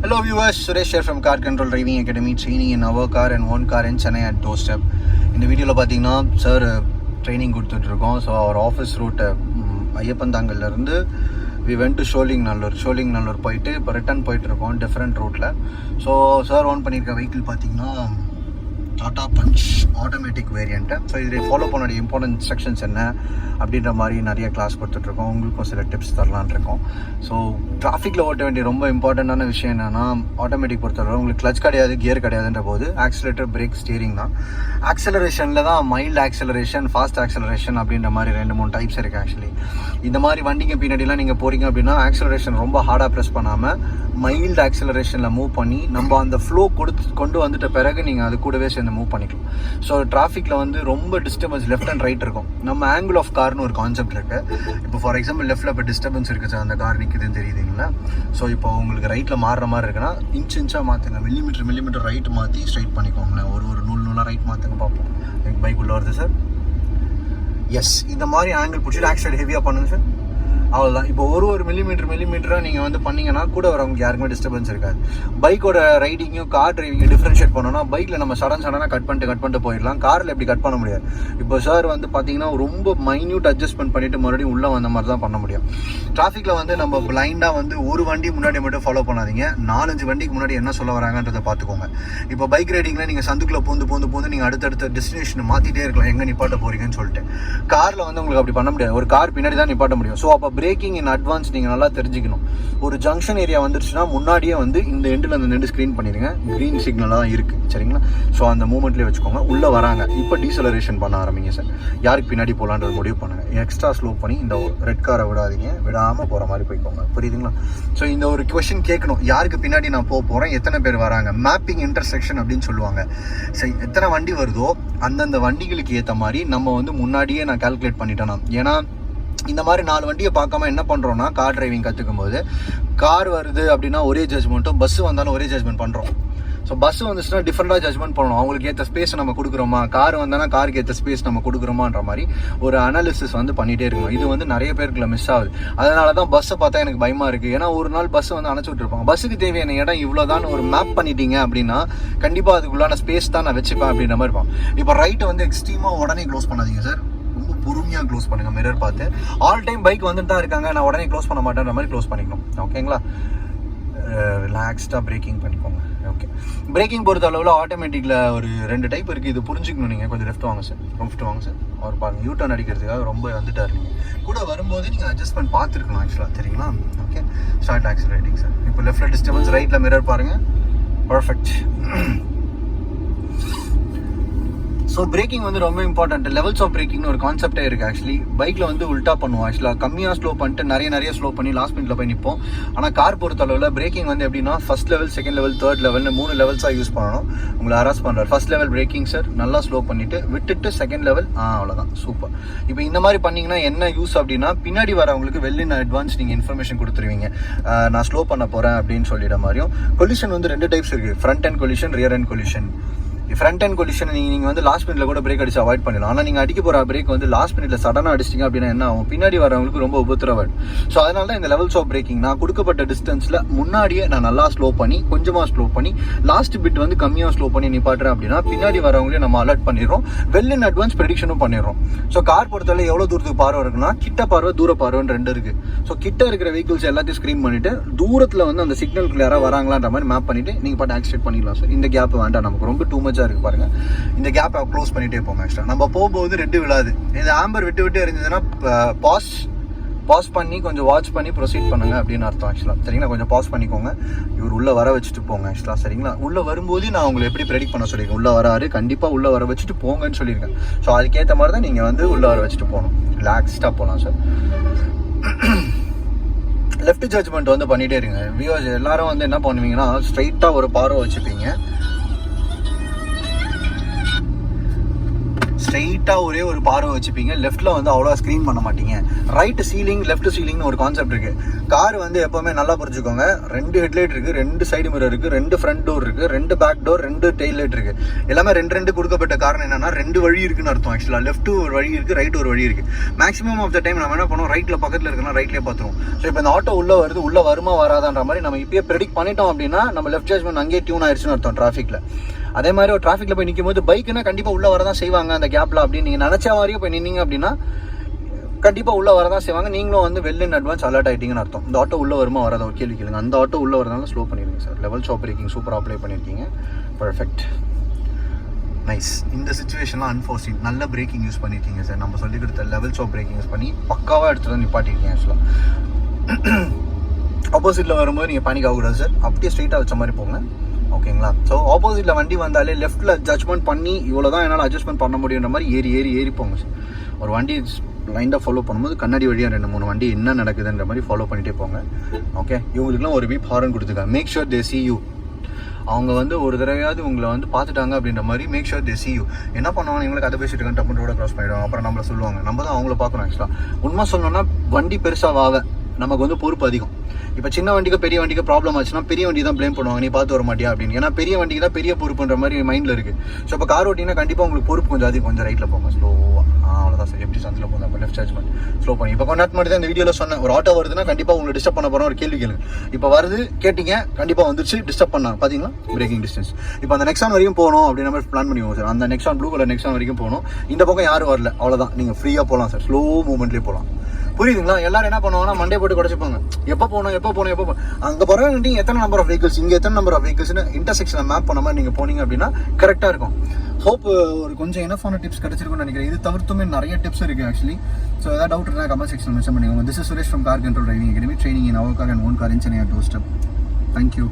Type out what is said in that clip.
Hello viewers, Suresh here from CarControl Driving Academy, training in our car and one car in Chennai at doorstep. இந்த வீடியோவில் பார்த்தீங்கன்னா sir training கொடுத்துட்ருக்கோம். So our office ரூட்டை ஐயப்பந்தாங்கல்லேருந்து we went to Sholinganallur போயிட்டு இப்போ return போயிட்டுருக்கோம் different ரூட்டில். ஸோ சார் ஓன் பண்ணியிருக்க வெஹிக்கிள் பார்த்தீங்கன்னா Tata Punch automatic variant. So இதை ஃபாலோ பண்ண வேண்டிய இம்பார்ட்டன்ட் இன்ஸ்ட்ரக்ஷன்ஸ் என்ன அப்படின்ற மாதிரி நிறைய கிளாஸ் கொடுத்துட்ருக்கோம். உங்களுக்கும் சில டிப்ஸ் தரலான் இருக்கோம். ஸோ டிராஃபிக்கில் ஓட்ட வேண்டிய ரொம்ப இம்பார்ட்டண்ட்டான விஷயம் என்னென்னா, ஆட்டோமேட்டிக் பொறுத்தவரை உங்களுக்கு கிளச் கிடையாது, கியர் கிடையாதுன்ற போது ஆக்சிலேட்டர், பிரேக், ஸ்டீரிங் தான். ஆக்சலரேஷனில் தான் மைல்டு ஆக்சலரேஷன், ஃபாஸ்ட் ஆக்சலரேஷன் அப்படின்ற மாதிரி 2-3 டைப்ஸ் இருக்குது. ஆக்சுவலி இந்த மாதிரி வண்டிங்க பின்னாடிலாம் நீங்கள் போகிறீங்க அப்படின்னா ஆக்சலரேஷன் ரொம்ப ஹார்டாக ப்ரெஸ் பண்ணாமல் மைல்டு ஆக்சலரேஷனில் மூவ் பண்ணி நம்ம அந்த ஃப்ளோ கொண்டு வந்துட்ட பிறகு நீங்கள் அது கூடவே சேர்ந்து மூவ் பண்ணிக்கலாம். ஸோ டிராஃபிக்கில் வந்து ரொம்ப டிஸ்டர்பன்ஸ் லெஃப்ட் அண்ட் ரைட் இருக்கும். நம்ம ஆங்கிள் ஆஃப் கார்னு ஒரு கான்செப்ட் இருக்குது. இப்போ ஃபார் எக்ஸாம்பிள் லெஃப்ட்டில் இப்போ டிஸ்டர்பன்ஸ் இருக்குது சார், அந்த கார் நிற்குதுன்னு தெரியுதுங்களா. ஸோ இப்போ உங்களுக்கு ரைட்டில் மாறுற மாதிரி இருக்குன்னா இன்ச்சாக மாற்றுங்க, மில்லிமீட்டர் ரைட் மாற்றி ஸ்ட்ரைட் பண்ணிக்கோங்களேன். ஒரு நூலாக ரைட் மாற்றுங்க பார்ப்போம். எனக்கு பைக் உள்ள வருது சார். எஸ், இந்த மாதிரி ஆங்கிள் பிடிச்சிட்டு ஆக்சிலேட் ஹெவியாக பண்ணுங்க சார். அவ்வளோதான். இப்போ ஒரு மில்லிமீட்டராக நீங்கள் வந்து பண்ணிங்கன்னா கூட வரவங்களுக்கு யாருக்குமே டிஸ்டர்பன்ஸ் இருக்காது. பைக்கோட ரைடிங்கும் கார் டிரைவிங்கும் டிஃப்ரென்ஷியேட் பண்ணோன்னா பைக்கில் நம்ம சடனாக கட் பண்ணிட்டு போயிடலாம். காரில் எப்படி கட் பண்ண முடியாது. இப்போ சார் வந்து பார்த்தீங்கன்னா ரொம்ப மைன்யூட் அட்ஜஸ்ட்மெண்ட் பண்ணிவிட்டு மறுபடியும் உள்ளே வந்த மாதிரி தான் பண்ண முடியும். டிராஃபிக்கில் வந்து நம்ம பிளைண்டாக வந்து ஒரு வண்டி முன்னாடி மட்டும் ஃபாலோ பண்ணாதீங்க. 4-5 வண்டிக்கு முன்னாடி என்ன சொல்ல வராங்கன்றதை பார்த்துக்கோங்க. இப்போ பைக் ரைடிங்கில் நீங்கள் சந்துக்குள்ளே பூந்து நீங்கள் அடுத்தடுத்த டெஸ்டினேஷன் மாற்றிட்டே இருக்கலாம், எங்கே நிப்பாட்ட போகிறீங்கன்னு சொல்லிட்டு. காரில் வந்து உங்களுக்கு அப்படி பண்ண முடியாது. ஒரு கார் பின்னாடி தான் நிப்பாட்ட முடியும். ஸோ அப்போ பிரேக்கிங் இன் அட்வான்ஸ் நீங்கள் நல்லா தெரிஞ்சுக்கணும். ஒரு ஜங்ஷன் ஏரியா வந்துருச்சுன்னா முன்னாடியே வந்து இந்த எண்டில் அந்த ரெண்டு ஸ்க்ரீன் பண்ணிடுங்க. க்ரீன் சிக்னலாக தான் இருக்குது, சரிங்களா. ஸோ அந்த மூமெண்ட்லேயே வச்சுக்கோங்க. உள்ளே வராங்க, இப்போ டீசலரேஷன் பண்ண ஆரம்பிங்க சார். யாருக்கு பின்னாடி போகலான்றது முடிவு பண்ணுங்கள். எக்ஸ்ட்ரா ஸ்லோ பண்ணி இந்த ரெட் காரை விடாமல் போகிற மாதிரி போய்க்கோங்க, புரியுதுங்களா. ஸோ இந்த ஒரு கொஷின் கேட்கணும், யாருக்கு பின்னாடி நான் போகிறேன், எத்தனை பேர் வராங்க. மேப்பிங் இன்டர்செக்ஷன் அப்படின்னு சொல்லுவாங்க. சரி, எத்தனை வண்டி வருதோ அந்தந்த வண்டிகளுக்கு ஏற்ற மாதிரி நம்ம வந்து முன்னாடியே நான் கால்குலேட் பண்ணிட்டேன். ஏன்னா இந்த மாதிரி 4 வண்டியை பார்க்காம என்ன பண்ணுறோன்னா, கார் டிரைவிங் கற்றுக்கும் போது கார் வருது அப்படின்னா ஒரே ஜட்ஜ்மெண்ட்டும், பஸ்ஸு வந்தாலும் ஒரே ஜட்ஜ்மெண்ட் பண்ணுறோம். ஸோ பஸ் வந்துச்சுன்னா டிஃப்ரெண்டாக ஜட்ஜ்மெண்ட் பண்ணணும். அவங்களுக்கு ஏற்ற ஸ்பேஸ் நம்ம கொடுக்குறோமா, கார் வந்தானா காருக்கு ஏற்ற ஸ்பேஸ் நம்ம கொடுக்குறோமான்ற மாதிரி ஒரு அனாலிசிஸ் வந்து பண்ணிகிட்டே இருக்கணும். இது வந்து நிறைய பேருக்குள்ள மிஸ் ஆகுது. அதனால தான் பஸ்ஸை பார்த்தா எனக்கு பயமாக இருக்குது. ஏன்னா ஒரு நாள் பஸ்ஸை வந்து அணைச்சி விட்டுருப்பாங்க. பஸ்ஸுக்கு தேவையான இடம் இவ்வளோதான் ஒரு மேப் பண்ணிட்டீங்க அப்படின்னா கண்டிப்பாக அதுக்குள்ளான ஸ்பேஸ் தான் நான் வச்சுப்பேன் அப்படின்ற மாதிரி இருப்பான். இப்போ ரைட்டை வந்து எக்ஸ்ட்ரீமாக உடனே க்ளோஸ் பண்ணாதீங்க சார். பொறுமையாக க்ளோஸ் பண்ணுங்க, மிரர் பார்த்து. ஆல் டைம் பைக் வந்துட்டு தான் இருக்காங்க, நான் உடனே க்ளோஸ் பண்ண மாட்டேன்ற மாதிரி க்ளோஸ் பண்ணிக்கணும், ஓகேங்களா. ரிலாக்ஸ்டாக பிரேக்கிங் பண்ணிக்கோங்க. ஓகே, பிரேக்கிங் பொறுத்த அளவில் ஆட்டோமேட்டிக்கில் ஒரு 2 டைப் இருக்குது. இது புரிஞ்சுக்கணும். நீங்கள் கொஞ்சம் லெஃப்ட் வாங்க சார். அவர் பாருங்க, யூ-டர்ன் அடிக்கிறதுக்காக ரொம்ப வந்துட்டார். நீங்கள் கூட வரும்போது நீங்கள் அட்ஜஸ்ட்மெண்ட் பார்த்துருக்கணும் ஆக்சுவலாக, சரிங்களா. Okay, start accelerating sir. இப்போ லெஃப்ட்டில் டிஸ்டர்பன்ஸ், ரைட்டில் மிரர் பாருங்கள். பர்ஃபெக்ட். ஸோ பிரேக்கிங் வந்து ரொம்ப இம்பார்ட்டன்ட். லெவல்ஸ் ஆஃப் பிரேக்கிங்னு ஒரு கான்செப்டே இருக்குது. ஆக்சுவலி பைக்கில் வந்து உல்ட்டா பண்ணுவோம். ஆக்சுவலாக கம்மியாக ஸ்லோ பண்ணிட்டு நிறைய ஸ்லோ பண்ணி லாஸ்ட் மினிட்ல போய் நிற்போம். ஆனால் கார் பொறுத்த அளவில் பிரேக்கிங் வந்து எப்படின்னா ஃபர்ஸ்ட் லெவல், செகண்ட் லெவல், தேர்ட் லெவல்னு 3 லெவல்ஸாக யூஸ் பண்ணணும். உங்களை ஹராஸ் பண்ணுறாரு. ஃபர்ஸ்ட் லெவல் பிரேக்கிங் சார், நல்லா ஸ்லோ பண்ணிவிட்டு விட்டுட்டு செகண்ட் லெவல், அவ்வளோதான், சூப்பர். இப்போ இந்த மாதிரி பண்ணிங்கன்னா என்ன யூஸ் அப்படின்னா, பின்னாடி வரவங்களுக்கு வெல் இன் அட்வான்ஸ் நீங்கள் இன்ஃபர்மேஷன் கொடுத்துருவீங்க. நான் ஸ்லோ பண்ண போகிறேன் அப்படின்னு சொல்லிட மாதிரியும். கொலிஷன் வந்து 2 டைப்ஸ் இருக்குது, front and collision, rear and collision. Front and collision நீங்கள் வந்து லாஸ்ட் மினிட்ல கூட பிரேக் அடிச்சு அவாய்ட் பண்ணலாம். ஆனால் நீங்கள் அடிக்க போகிற பிரேக் வந்து லாஸ்ட் மினிட்ல சடனாக அடிச்சிட்டிங்க அப்படின்னா என்ன ஆகும், பின்னாடி வரவங்களுக்கு ரொம்ப உபத்திரவன். ஸோ அதனால தான் இந்த லெவல்ஸ் ஆஃப் பிரேக்கிங் நான் கொடுக்கப்பட்ட டிஸ்டன்ஸில் முன்னாடியே நான் நல்லா ஸ்லோ பண்ணி, கொஞ்சமாக ஸ்லோ பண்ணி, லாஸ்ட் பிட் வந்து கம்மியாக ஸ்லோ பண்ணி நிப்பாட்டுறேன் அப்படின்னா பின்னாடி வரவங்களே நம்ம அலர்ட் பண்ணிடுறோம். வெல் இன் அட்வான்ஸ் ப்ரெடிக்ஷனும் பண்ணிடுறோம். ஸோ கார் பொறுத்தவரை எவ்வளோ தூரத்துக்கு பார்வை இருக்குன்னா, கிட்ட பார்வை, தூர பார்வைன்னு 2 இருக்குது. ஸோ கிட்ட இருக்கிற வெஹிக்கிள்ஸ் எல்லாத்தையும் ஸ்க்ரீன் பண்ணிட்டு தூரத்தில் வந்து அந்த சிக்னலுக்கு யாராவது வராங்களான்ற மாதிரி மேப் பண்ணிட்டு நீங்கள் பாட்டு ஆக்சிலேட் பண்ணிடலாம் சார். இந்த கேப் வேண்டாம், நமக்கு ரொம்ப டூ மச்சாக இருக்குது பாருங்க. இந்த கேப்பை க்ளோஸ் பண்ணிட்டே போங்க. ஆக்சுவலா நம்ம போகும்போது ரெட்டு விழாது. இந்த ஆம்பர் விட்டு இருந்ததுன்னா பாஸ் பண்ணி கொஞ்சம் வாட்ச் பண்ணி ப்ரொசீட் பண்ணுங்க அப்படின்னு அர்த்தம். ஆக்சுவலா சரிங்களா, கொஞ்சம் பாஸ் பண்ணிக்கோங்க. இவர் உள்ள வர வச்சுட்டு போங்க. ஆக்சுவலா சரிங்களா, உள்ள வரும்போது நான் உங்களை எப்படி ப்ரெடிக்ட் பண்ண சொல்லியிருக்கேன், உள்ள வராரு, கண்டிப்பா உள்ள வர வச்சுட்டு போங்கன்னு சொல்லியிருக்கேன். ஸோ அதுக்கேற்ற மாதிரி தான் நீங்க வந்து உள்ள வர வச்சுட்டு போகணும். ரிலாக்ஸ்டா போகலாம் சார். லெஃப்ட் ஜட்ஜ்மெண்ட் வந்து பண்ணிட்டே இருங்க. வியூவர்ஸ் எல்லாரும் வந்து என்ன பண்ணுவீங்கன்னா, ஸ்ட்ரைட்டா ஒரு பார்வை வச்சுப்பீங்க. ஸ்ட்ரெயிட்டாக ஒரே ஒரு பார்வை வச்சுப்பீங்க. லெஃப்ட்டில் வந்து அவ்வளோ ஸ்க்ரீன் பண்ண மாட்டீங்க. ரைட் சீலிங் லெஃப்ட் சீலிங்னு ஒரு கான்செப்ட் இருக்குது. கார் வந்து எப்போவுமே நல்லா புரிஞ்சுக்கோங்க, 2 ஹெட்லைட் இருக்குது, 2 சைடு மிரர் இருக்குது, 2 ஃப்ரண்ட் டோர் இருக்குது, 2 பேக் டோர், 2 டெயில் லைட் இருக்குது. எல்லாமே 2 கொடுக்கப்பட்ட காரணம் என்னன்னா 2 வழி இருக்குன்னு அர்த்தம். ஆக்சுவலாக லெஃப்ட் ஒரு வழி இருக்குது, ரைட் ஒரு வழி இருக்குது. மேக்ஸிமம் ஆஃப் த டைம் நம்ம என்ன பண்ணுவோம், ரைட்டில் பக்கத்தில் இருக்கலாம், ரைட்லேயே பார்த்துருவோம். ஸோ இப்போ இந்த ஆட்டோ உள்ளே வருது, உள்ளே வருமா வராதான்ற மாதிரி நம்ம இப்பயே ப்ரெடிக்ட் பண்ணிட்டோம் அப்படின்னா நம்ம லெஃப்ட் ஜட்ஜ்மெண்ட் அங்கேயே டியூன் ஆயிடுச்சுன்னு அர்த்தம் டிராஃபிக்கில். அதே மாதிரி ஒரு டிராஃபிக்கில் போய் நிற்கும் போது பைக்குன்னா கண்டிப்பாக உள்ளே வரதான் செய்வாங்க அந்த கேப்பில் அப்படின்னு நீங்கள் நினச்ச மாதிரியே போய் நின்னீங்க அப்படின்னா கண்டிப்பாக உள்ளே வரதான் செய்வாங்க. நீங்களும் வந்து வெல் இன் அட்வான்ஸ் அலர்ட் ஆகிட்டீங்கன்னு அர்த்தம். இந்த ஆட்டோ உள்ளே வருமா வராத ஒரு கேள்வி கேளுங்க. அந்த ஆட்டோ உள்ளே வரதால ஸ்லோ பண்ணிடுங்க சார். லெவல் ஸ்டாப் பிரேக்கிங் சூப்பராக அப்ளை பண்ணியிருக்கீங்க. Perfect, nice. இந்த சிச்சுவேஷன்லாம் அன்ஃபோர்சின் நல்ல பிரேக்கிங் யூஸ் பண்ணியிருக்கீங்க சார். நம்ம சொல்லி கொடுத்த லெவல் ஸ்டாப் பிரேக்கிங் யூஸ் பண்ணி பக்காவாக எடுத்துகிட்டு வந்து நிப்பாட்டிருக்கீங்க. ஆக்சுவலாக ஆப்போசிட்டில் வரும்போது நீங்கள் பேனிக் ஆகக்கூடாது சார். அப்படியே ஸ்ட்ரெயிட்டாக வச்ச மாதிரி போங்க, ஓகேங்களா? ஸோ ஆப்போசிட்டில் வண்டி வந்தாலே லெஃப்ட்டில் ஜட்ஜ்மெண்ட் பண்ணி இவ்வளோ தான் என்னால் அட்ஜஸ்ட்மெண்ட் பண்ண முடியுன்ற மாதிரி ஏறி போங்க சார். ஒரு வண்டி லைண்டாக ஃபாலோ பண்ணும்போது கண்ணாடி வழியாக 2-3 வண்டி என்ன நடக்குதுன்ற மாதிரி ஃபாலோ பண்ணிகிட்டே போங்க. ஓகே, இவங்களுக்குலாம் ஒரு பீப் ஹாரன் கொடுத்துருக்காங்க. Make sure they see you. அவங்க வந்து ஒரு தடவையாவது உங்களை வந்து பார்த்துட்டாங்க அப்படின்ற மாதிரி make sure they see you. என்ன பண்ணுவாங்க, இவங்களை கதை பேசிட்டு இருக்காங்க, டப்பு ரோட க்ராஸ் பண்ணிவிடுவாங்க. அப்புறம் நம்மளை சொல்லுவாங்க, நம்ம தான் அவங்கள பார்க்கணும். ஆக்சுவலாக உண்மை சொல்லணும்னா வண்டி பெருசாக நமக்கு வந்து பொறுப்பு அதிகம். இப்போ சின்ன வண்டிக்கு பெரிய வண்டிக்கு ப்ராப்ளம் ஆச்சுன்னா பெரிய வண்டி தான் ப்ளேம் பண்ணுவாங்க, நீ பார்த்து வர மாட்டியா அப்படின்னு. ஏன்னா பெரிய வண்டிக்கு தான் பெரிய பொறுப்புன்ற மாதிரி மைண்டில் இருக்குது. ஸோ இப்போ கார் ஓட்டிங்கன்னா கண்டிப்பாக உங்களுக்கு பொறுப்பு கொஞ்சம் அதிகம். கொஞ்சம் ரைட்டில் போங்க, ஸ்லோவாக. அவ்வளோதான் சார். எப்படி சந்தில் போங்க, அப்போ லெஃப்ட் ஜட்ஜ்மெண்ட் ஸ்லோ பண்ணி. இப்போ கொஞ்ச நேரத்துக்கு தான் இந்த வீடியோவில் சொன்னேன், ஒரு ஆட்டோ வருதுன்னா கண்டிப்பாக உங்களுக்கு டிஸ்டர்ப் பண்ண போகிறோம் ஒரு கேள்வி கேளுங்க. இப்போ வருது கேட்டிங்க, கண்டிப்பாக வந்துருச்சு, டிஸ்டர்ப் பண்ணாங்க பார்த்தீங்களா, பிரேக்கிங் டிஸ்டன்ஸ். இப்போ அந்த நெக்ஸான் வரைக்கும் போகணும் அப்படின்ற மாதிரி பிளான் பண்ணுவோம் சார். அந்த நெக்ஸான் ப்ளூ கலர் நெக்ஸான் வரைக்கும் போகணும். இந்த பக்கம் யாரும் வரல, அவ்வளோதான். நீங்கள் ஃப்ரீயாக போகலாம் சார், ஸ்லோ மூவ்மெண்ட்லேயே போகலாம். புரியுதுங்களா? எல்லாரும் என்ன பண்ணுவாங்கன்னா மண்டே போட்டு குறைச்சிப்பாங்க, எப்போ போகணும். அங்கே போகிறவங்க எத்தனை நம்பர் ஆஃப் வெஹிக்கிள்ஸ், இங்கே எத்தனை நம்பர் ஆஃப் வெஹிக்கிள்ஸ்னு இன்டர்செக்ஷனில் மேப் பண்ண மாதிரி நீங்கள் போனீங்க அப்படின்னா கரெக்டாக இருக்கும். ஹோப் ஒரு கொஞ்சம் எனஃபான டிப்ஸ் கிடைச்சிருக்குன்னு நினைக்கிறேன். இது தவிர்த்துமே நிறைய டிப்ஸ் இருக்குது ஆக்சுவலி. ஸோ ஏதாவது டவுட் இருந்தால் கமெண்ட் செக்ஷன் மென்ஷன் பண்ணிக்கோங்க. This is Suresh from car control driving academy, training in our car and own car in Chennai at doorstep. Thank you.